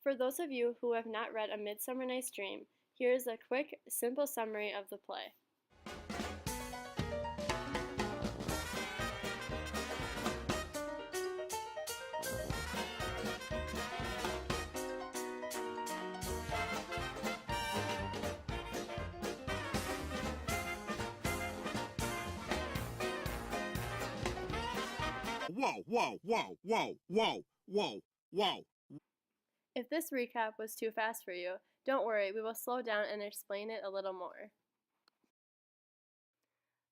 For those of you who have not read A Midsummer Night's Dream, here is a quick, simple summary of the play. Whoa. If this recap was too fast for you, don't worry, we will slow down and explain it a little more.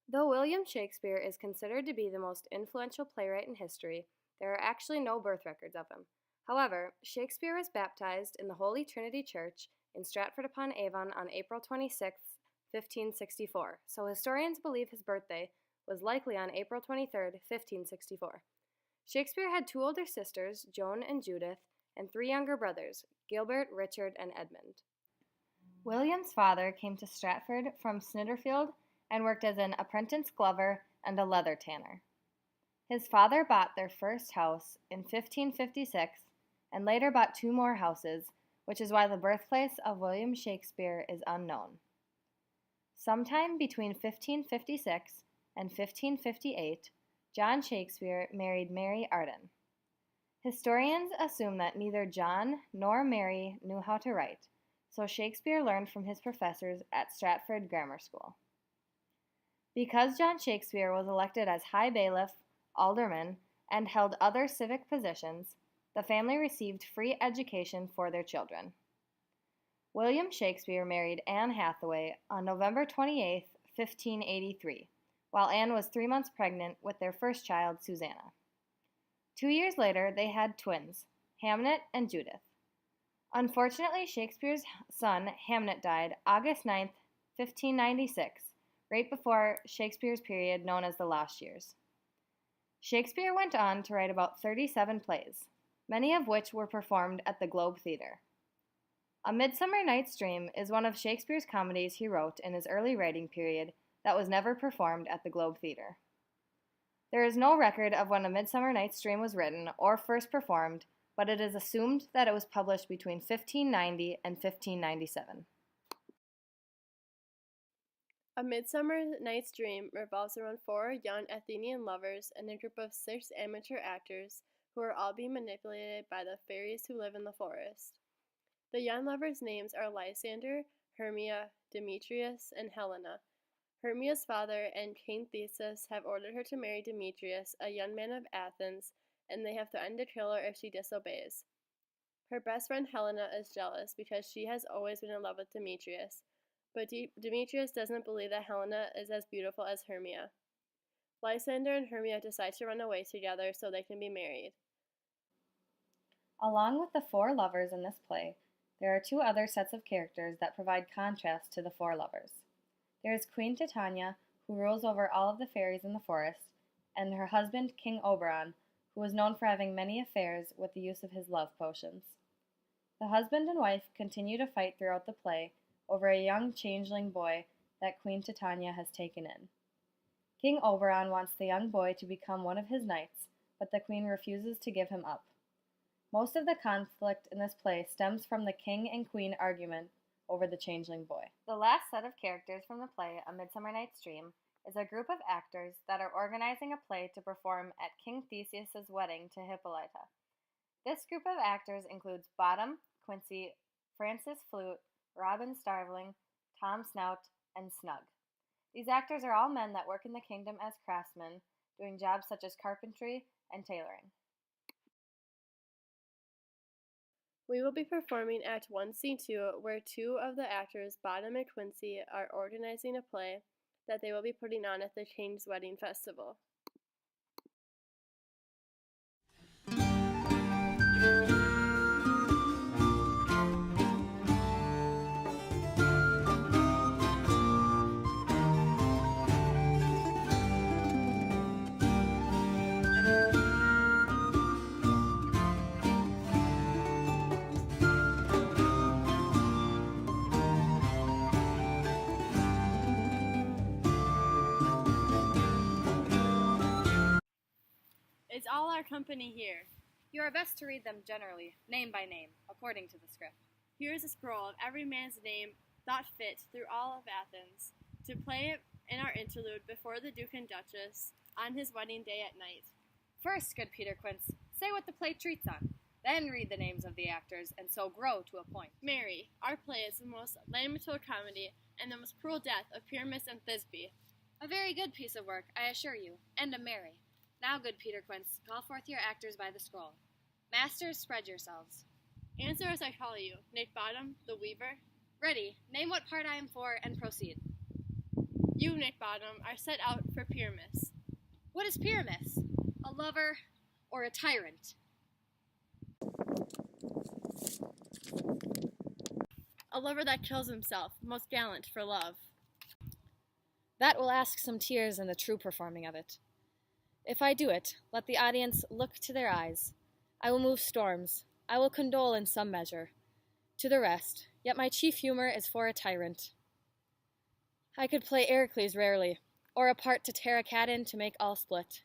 Though William Shakespeare is considered to be the most influential playwright in history, there are actually no birth records of him. However, Shakespeare was baptized in the Holy Trinity Church in Stratford-upon-Avon on April 26, 1564, so historians believe his birthday was likely on April 23, 1564. Shakespeare had two older sisters, Joan and Judith, and three younger brothers, Gilbert, Richard, and Edmund. William's father came to Stratford from Snitterfield and worked as an apprentice glover and a leather tanner. His father bought their first house in 1556 and later bought two more houses, which is why the birthplace of William Shakespeare is unknown. Sometime between 1556 and 1558, John Shakespeare married Mary Arden. Historians assume that neither John nor Mary knew how to write, so Shakespeare learned from his professors at Stratford Grammar School. Because John Shakespeare was elected as High Bailiff, Alderman, and held other civic positions, the family received free education for their children. William Shakespeare married Anne Hathaway on November 28, 1583, while Anne was 3 months pregnant with their first child, Susanna. 2 years later, they had twins, Hamnet and Judith. Unfortunately, Shakespeare's son, Hamnet, died August 9, 1596, right before Shakespeare's period known as the Lost Years. Shakespeare went on to write about 37 plays, many of which were performed at the Globe Theatre. A Midsummer Night's Dream is one of Shakespeare's comedies he wrote in his early writing period that was never performed at the Globe Theatre. There is no record of when A Midsummer Night's Dream was written or first performed, but it is assumed that it was published between 1590 and 1597. A Midsummer Night's Dream revolves around four young Athenian lovers and a group of 6 amateur actors who are all being manipulated by the fairies who live in the forest. The young lovers' names are Lysander, Hermia, Demetrius, and Helena. Hermia's father and King Theseus have ordered her to marry Demetrius, a young man of Athens, and they have threatened to kill her if she disobeys. Her best friend Helena is jealous because she has always been in love with Demetrius, but Demetrius doesn't believe that Helena is as beautiful as Hermia. Lysander and Hermia decide to run away together so they can be married. Along with the 4 lovers in this play, there are 2 other sets of characters that provide contrast to the 4 lovers. There is Queen Titania, who rules over all of the fairies in the forest, and her husband, King Oberon, who is known for having many affairs with the use of his love potions. The husband and wife continue to fight throughout the play over a young changeling boy that Queen Titania has taken in. King Oberon wants the young boy to become one of his knights, but the queen refuses to give him up. Most of the conflict in this play stems from the king and queen argument over the changeling boy. The last set of characters from the play, A Midsummer Night's Dream, is a group of actors that are organizing a play to perform at King Theseus' wedding to Hippolyta. This group of actors includes Bottom, Quincy, Francis Flute, Robin Starveling, Tom Snout, and Snug. These actors are all men that work in the kingdom as craftsmen, doing jobs such as carpentry and tailoring. We will be performing Act 1, Scene 2, where 2 of the actors, Bottom and Quincy, are organizing a play that they will be putting on at the King's Wedding Festival. It's all our company here. You are best to read them generally, name by name, according to the script. Here is a scroll of every man's name thought fit through all of Athens, to play it in our interlude before the Duke and Duchess on his wedding day at night. First, good Peter Quince, say what the play treats on. Then read the names of the actors, and so grow to a point. Mary, our play is the most lamentable comedy and the most cruel death of Pyramus and Thisbe. A very good piece of work, I assure you, and a merry. Now, good Peter Quince, call forth your actors by the scroll. Masters, spread yourselves. Answer as I call you, Nate Bottom, the weaver. Ready, name what part I am for, and proceed. You, Nate Bottom, are set out for Pyramus. What is Pyramus? A lover or a tyrant? A lover that kills himself, most gallant for love. That will ask some tears in the true performing of it. If I do it, let the audience look to their eyes. I will move storms. I will condole in some measure. To the rest, yet my chief humor is for a tyrant. I could play Ericles rarely, or a part to tear a cat in to make all split.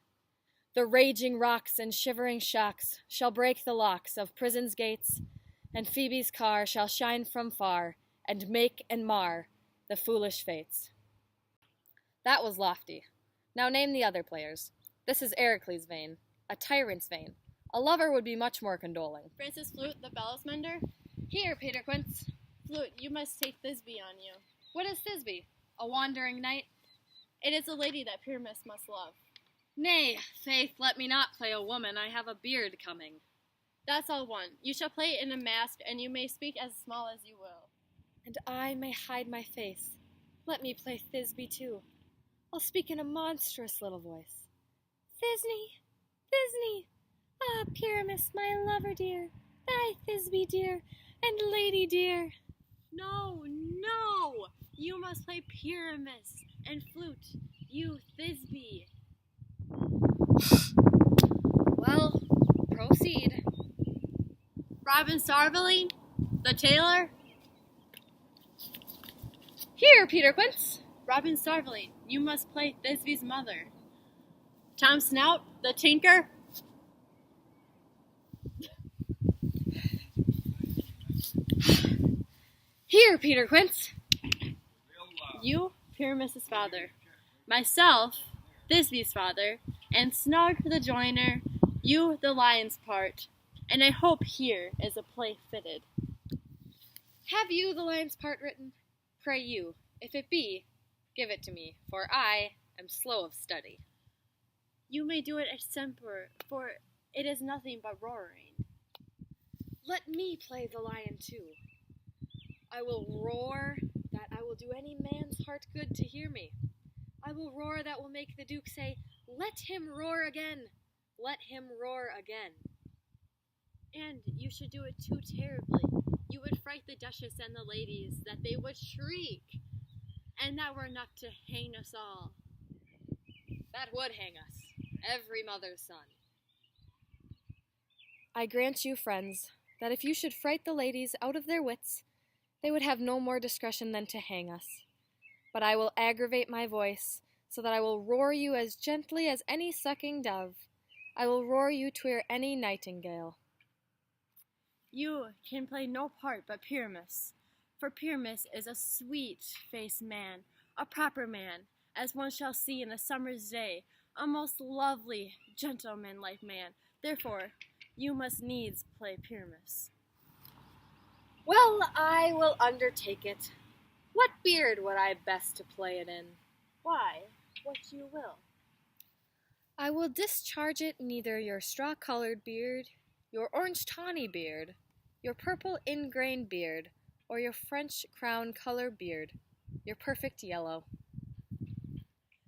The raging rocks and shivering shocks shall break the locks of prison's gates, and Phoebe's car shall shine from far, and make and mar the foolish fates. That was lofty. Now name the other players. This is Ericles' vein, a tyrant's vein. A lover would be much more condoling. Francis Flute, the bellows mender. Here, Peter Quince. Flute, you must take Thisbe on you. What is Thisbe? A wandering knight? It is a lady that Pyramus must love. Nay, faith, let me not play a woman. I have a beard coming. That's all one. You shall play in a mask, and you may speak as small as you will. And I may hide my face. Let me play Thisbe too. I'll speak in a monstrous little voice. Thisbe, Thisbe, ah, Pyramus, my lover dear, thy Thisbe dear, and lady dear. No, no! You must play Pyramus, and Flute, you Thisbe. Well, proceed. Robin Sarveline, the tailor. Here, Peter Quince. Robin Sarveline, you must play Thisbe's mother. Tom Snout, the tinker. Here, Peter Quince. You, Pyramus' father. Myself, Thisbe's father. And Snug the joiner, you the lion's part. And I hope here is a play fitted. Have you the lion's part written? Pray you, if it be, give it to me, for I am slow of study. You may do it extempore, for it is nothing but roaring. Let me play the lion too. I will roar that I will do any man's heart good to hear me. I will roar that will make the Duke say, let him roar again, let him roar again. And you should do it too terribly. You would fright the Duchess and the ladies, that they would shriek, and that were enough to hang us all. That would hang us, every mother's son. I grant you, friends, that if you should fright the ladies out of their wits, they would have no more discretion than to hang us. But I will aggravate my voice, so that I will roar you as gently as any sucking dove. I will roar you to hear any nightingale. You can play no part but Pyramus, for Pyramus is a sweet-faced man, a proper man, as one shall see in a summer's day, a most lovely, gentleman-like man. Therefore, you must needs play Pyramus. Well, I will undertake it. What beard would I best to play it in? Why, what you will. I will discharge it neither your straw-colored beard, your orange-tawny beard, your purple ingrain beard, or your French crown color beard, your perfect yellow.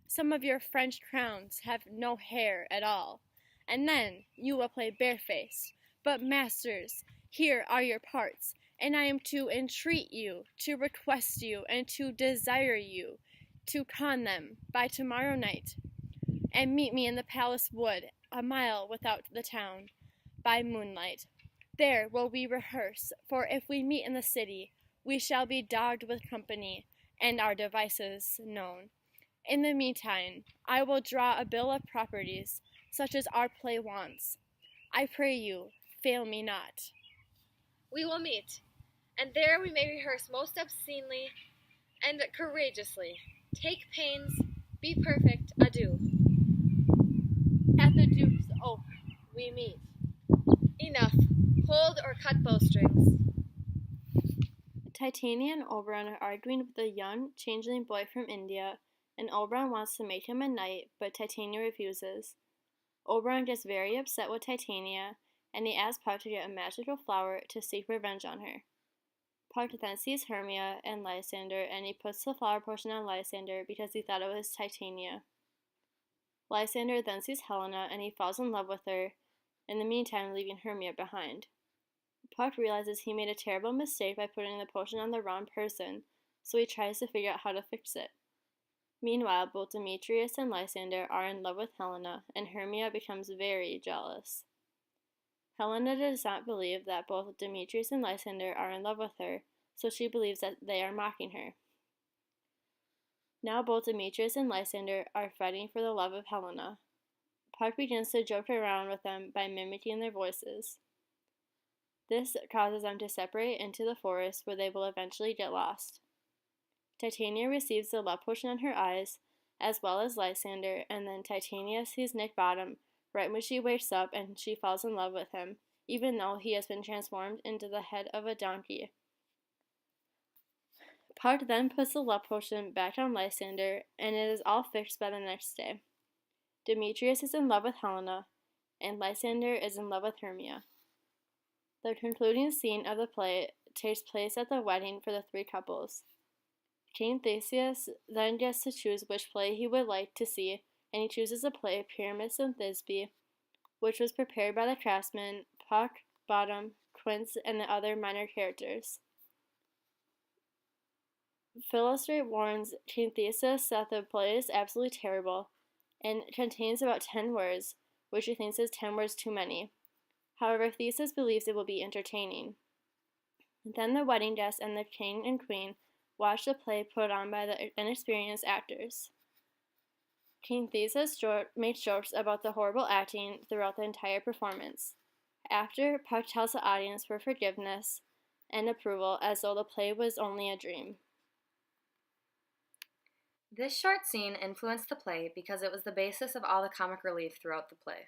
Some of your French crowns have no hair at all, and then you will play barefaced. But, masters, here are your parts, and I am to entreat you, to request you, and to desire you, to con them by tomorrow night, and meet me in the palace wood, a mile without the town, by moonlight. There will we rehearse, for if we meet in the city, we shall be dogged with company, and our devices known. In the meantime, I will draw a bill of properties, such as our play wants. I pray you, fail me not. We will meet, and there we may rehearse most obscenely and courageously. Take pains, be perfect, adieu. At the Duke's oak we meet. Enough, hold or cut bowstrings. Titania and Oberon are arguing with a young changeling boy from India, and Oberon wants to make him a knight, but Titania refuses. Oberon gets very upset with Titania, and he asks Puck to get a magical flower to seek revenge on her. Puck then sees Hermia and Lysander, and he puts the flower potion on Lysander because he thought it was Titania. Lysander then sees Helena, and he falls in love with her, in the meantime leaving Hermia behind. Puck realizes he made a terrible mistake by putting the potion on the wrong person, so he tries to figure out how to fix it. Meanwhile, both Demetrius and Lysander are in love with Helena, and Hermia becomes very jealous. Helena does not believe that both Demetrius and Lysander are in love with her, so she believes that they are mocking her. Now both Demetrius and Lysander are fighting for the love of Helena. Puck begins to joke around with them by mimicking their voices. This causes them to separate into the forest where they will eventually get lost. Titania receives the love potion on her eyes, as well as Lysander, and then Titania sees Nick Bottom right when she wakes up and she falls in love with him, even though he has been transformed into the head of a donkey. Puck then puts the love potion back on Lysander, and it is all fixed by the next day. Demetrius is in love with Helena, and Lysander is in love with Hermia. The concluding scene of the play takes place at the wedding for the three couples. King Theseus then gets to choose which play he would like to see, and he chooses the play Pyramus and Thisbe, which was prepared by the craftsmen Puck, Bottom, Quince, and the other minor characters. Philostrate warns King Theseus that the play is absolutely terrible and contains about 10 words, which he thinks is 10 words too many. However, Theseus believes it will be entertaining. Then the wedding guests and the king and queen watch the play put on by the inexperienced actors. King Theseus makes jokes about the horrible acting throughout the entire performance. After, Puck tells the audience for forgiveness and approval as though the play was only a dream. This short scene influenced the play because it was the basis of all the comic relief throughout the play.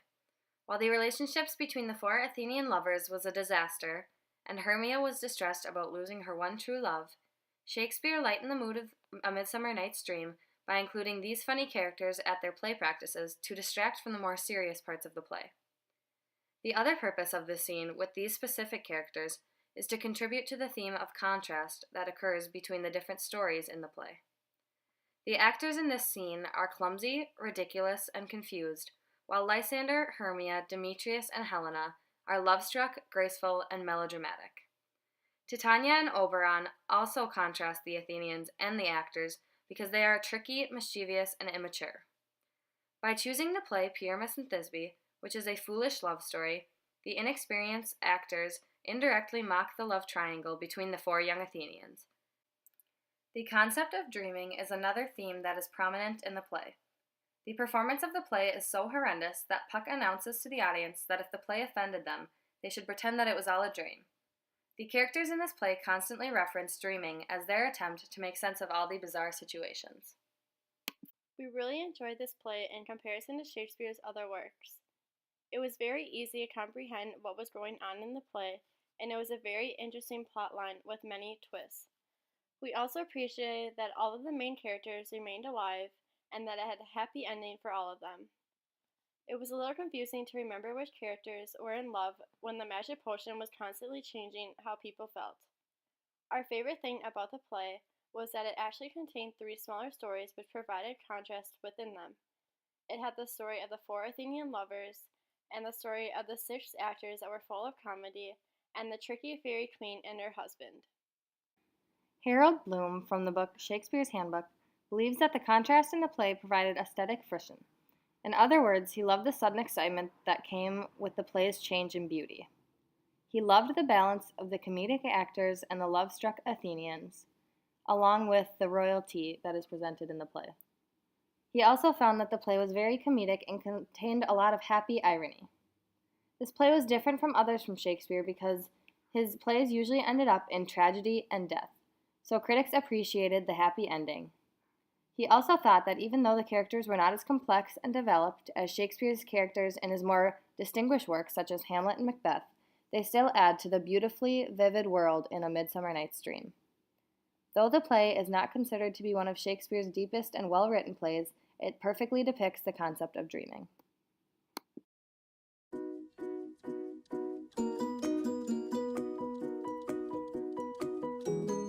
While the relationships between the four Athenian lovers was a disaster, and Hermia was distressed about losing her one true love, Shakespeare lightened the mood of A Midsummer Night's Dream by including these funny characters at their play practices to distract from the more serious parts of the play. The other purpose of this scene with these specific characters is to contribute to the theme of contrast that occurs between the different stories in the play. The actors in this scene are clumsy, ridiculous, and confused, while Lysander, Hermia, Demetrius, and Helena are love-struck, graceful, and melodramatic. Titania and Oberon also contrast the Athenians and the actors because they are tricky, mischievous, and immature. By choosing the play Pyramus and Thisbe, which is a foolish love story, the inexperienced actors indirectly mock the love triangle between the four young Athenians. The concept of dreaming is another theme that is prominent in the play. The performance of the play is so horrendous that Puck announces to the audience that if the play offended them, they should pretend that it was all a dream. The characters in this play constantly reference dreaming as their attempt to make sense of all the bizarre situations. We really enjoyed this play in comparison to Shakespeare's other works. It was very easy to comprehend what was going on in the play, and it was a very interesting plotline with many twists. We also appreciated that all of the main characters remained alive and that it had a happy ending for all of them. It was a little confusing to remember which characters were in love when the magic potion was constantly changing how people felt. Our favorite thing about the play was that it actually contained 3 smaller stories which provided contrast within them. It had the story of the 4 Athenian lovers, and the story of the 6 actors that were full of comedy, and the tricky fairy queen and her husband. Harold Bloom, from the book Shakespeare's Handbook, believes that the contrast in the play provided aesthetic friction. In other words, he loved the sudden excitement that came with the play's change in beauty. He loved the balance of the comedic actors and the love-struck Athenians, along with the royalty that is presented in the play. He also found that the play was very comedic and contained a lot of happy irony. This play was different from others from Shakespeare because his plays usually ended up in tragedy and death, so critics appreciated the happy ending. He also thought that even though the characters were not as complex and developed as Shakespeare's characters in his more distinguished works such as Hamlet and Macbeth, they still add to the beautifully vivid world in A Midsummer Night's Dream. Though the play is not considered to be one of Shakespeare's deepest and well-written plays, it perfectly depicts the concept of dreaming.